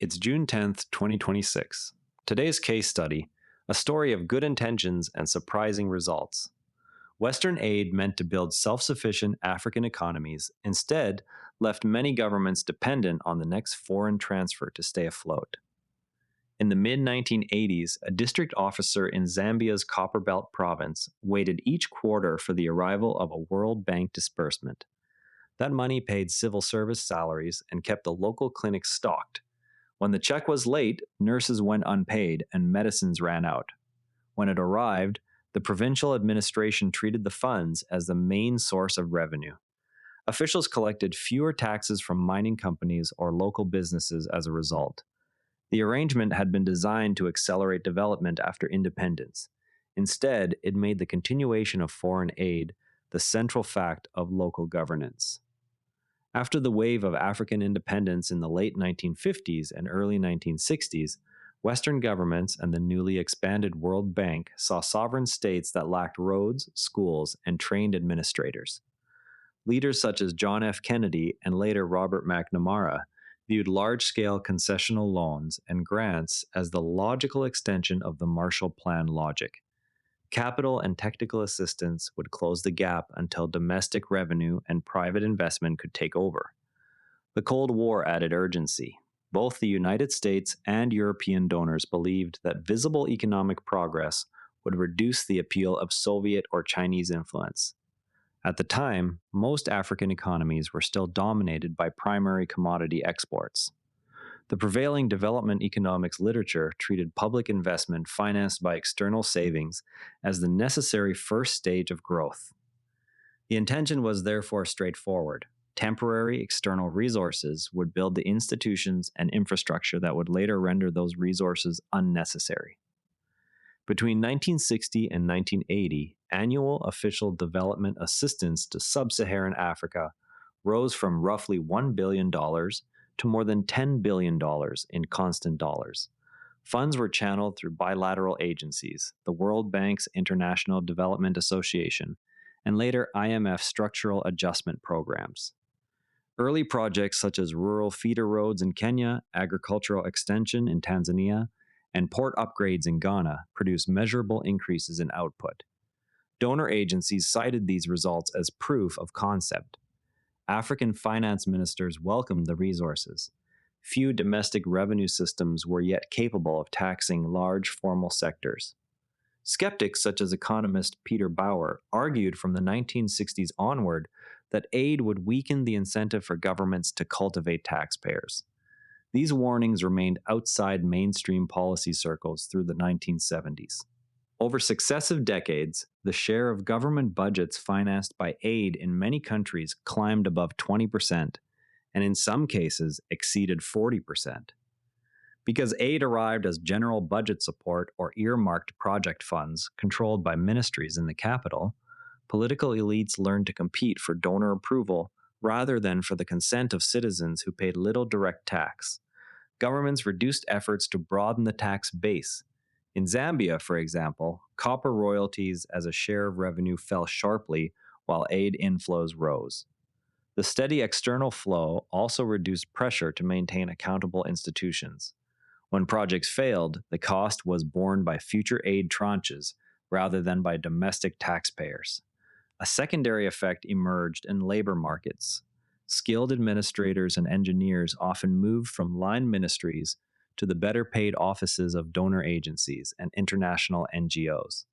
It's June 10th, 2026. Today's case study, a story of good intentions and surprising results. Western aid meant to build self-sufficient African economies, instead left many governments dependent on the next foreign transfer to stay afloat. In the mid-1980s, a district officer in Zambia's Copperbelt province waited each quarter for the arrival of a World Bank disbursement. That money paid civil service salaries and kept the local clinics stocked. When the check was late, nurses went unpaid and medicines ran out. When it arrived, the provincial administration treated the funds as the main source of revenue. Officials collected fewer taxes from mining companies or local businesses as a result. The arrangement had been designed to accelerate development after independence. Instead, it made the continuation of foreign aid the central fact of local governance. After the wave of African independence in the late 1950s and early 1960s, Western governments and the newly expanded World Bank saw sovereign states that lacked roads, schools, and trained administrators. Leaders such as John F. Kennedy and later Robert McNamara viewed large-scale concessional loans and grants as the logical extension of the Marshall Plan logic. Capital and technical assistance would close the gap until domestic revenue and private investment could take over. The Cold War added urgency. Both the United States and European donors believed that visible economic progress would reduce the appeal of Soviet or Chinese influence. At the time, most African economies were still dominated by primary commodity exports. The prevailing development economics literature treated public investment financed by external savings as the necessary first stage of growth. The intention was therefore straightforward. Temporary external resources would build the institutions and infrastructure that would later render those resources unnecessary. Between 1960 and 1980, annual official development assistance to sub-Saharan Africa rose from roughly $1 billion to more than $10 billion in constant dollars. Funds were channeled through bilateral agencies, the World Bank's International Development Association, and later IMF structural adjustment programs. Early projects such as rural feeder roads in Kenya, agricultural extension in Tanzania, and port upgrades in Ghana produced measurable increases in output. Donor agencies cited these results as proof of concept. African finance ministers welcomed the resources. Few domestic revenue systems were yet capable of taxing large formal sectors. Skeptics such as economist Peter Bauer argued from the 1960s onward that aid would weaken the incentive for governments to cultivate taxpayers. These warnings remained outside mainstream policy circles through the 1970s. Over successive decades, the share of government budgets financed by aid in many countries climbed above 20%, and in some cases exceeded 40%. Because aid arrived as general budget support or earmarked project funds controlled by ministries in the capital, political elites learned to compete for donor approval rather than for the consent of citizens who paid little direct tax. Governments reduced efforts to broaden the tax base. In Zambia, for example, copper royalties as a share of revenue fell sharply while aid inflows rose. The steady external flow also reduced pressure to maintain accountable institutions. When projects failed, the cost was borne by future aid tranches rather than by domestic taxpayers. A secondary effect emerged in labor markets. Skilled administrators and engineers often moved from line ministries to the better-paid offices of donor agencies and international NGOs.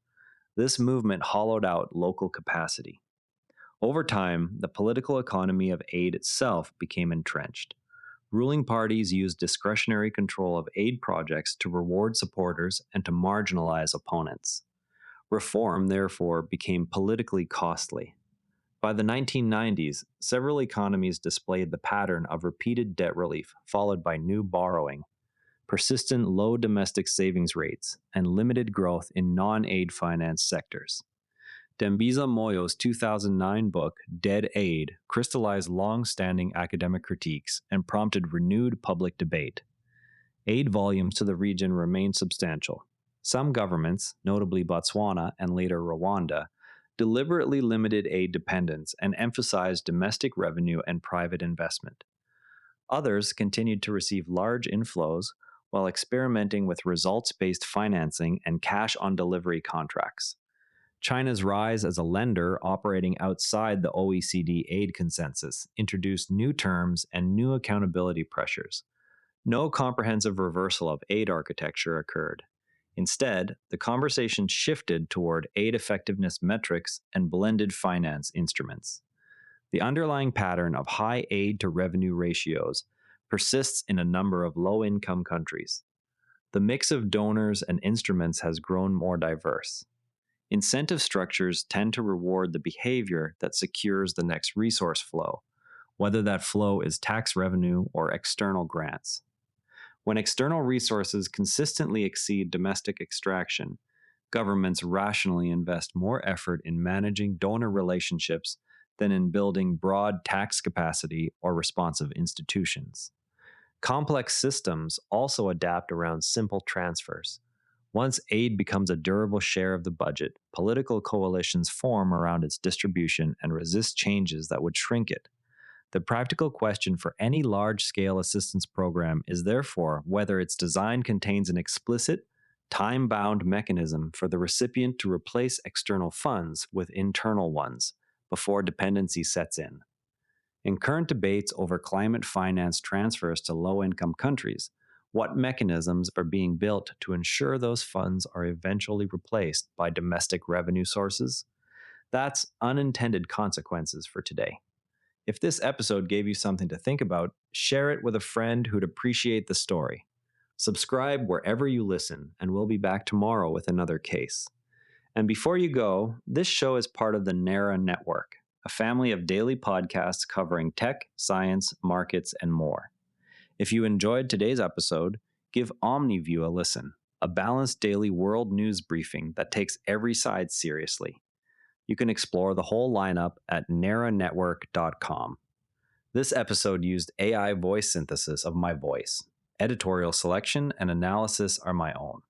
This movement hollowed out local capacity. Over time, the political economy of aid itself became entrenched. Ruling parties used discretionary control of aid projects to reward supporters and to marginalize opponents. Reform, therefore, became politically costly. By the 1990s, several economies displayed the pattern of repeated debt relief followed by new borrowing, persistent low domestic savings rates, and limited growth in non-aid finance sectors. Dambisa Moyo's 2009 book, Dead Aid, crystallized long-standing academic critiques and prompted renewed public debate. Aid volumes to the region remain substantial. Some governments, notably Botswana and later Rwanda, deliberately limited aid dependence and emphasized domestic revenue and private investment. Others continued to receive large inflows while experimenting with results based financing and cash on delivery contracts. China's rise as a lender operating outside the OECD aid consensus introduced new terms and new accountability pressures. No comprehensive reversal of aid architecture occurred. Instead, the conversation shifted toward aid effectiveness metrics and blended finance instruments. The underlying pattern of high aid to revenue ratios persists in a number of low income countries. The mix of donors and instruments has grown more diverse. Incentive structures tend to reward the behavior that secures the next resource flow, whether that flow is tax revenue or external grants. When external resources consistently exceed domestic extraction, governments rationally invest more effort in managing donor relationships than in building broad tax capacity or responsive institutions. Complex systems also adapt around simple transfers. Once aid becomes a durable share of the budget, political coalitions form around its distribution and resist changes that would shrink it. The practical question for any large scale assistance program is therefore whether its design contains an explicit, time bound mechanism for the recipient to replace external funds with internal ones before dependency sets in. In current debates over climate finance transfers to low income countries, what mechanisms are being built to ensure those funds are eventually replaced by domestic revenue sources? That's unintended consequences for today. If this episode gave you something to think about, share it with a friend who'd appreciate the story. Subscribe wherever you listen, and we'll be back tomorrow with another case. And before you go, this show is part of the NARA Network, a family of daily podcasts covering tech, science, markets, and more. If you enjoyed today's episode, give OmniView a listen, a balanced daily world news briefing that takes every side seriously. You can explore the whole lineup at naranetwork.com. This episode used AI voice synthesis of my voice. Editorial selection and analysis are my own.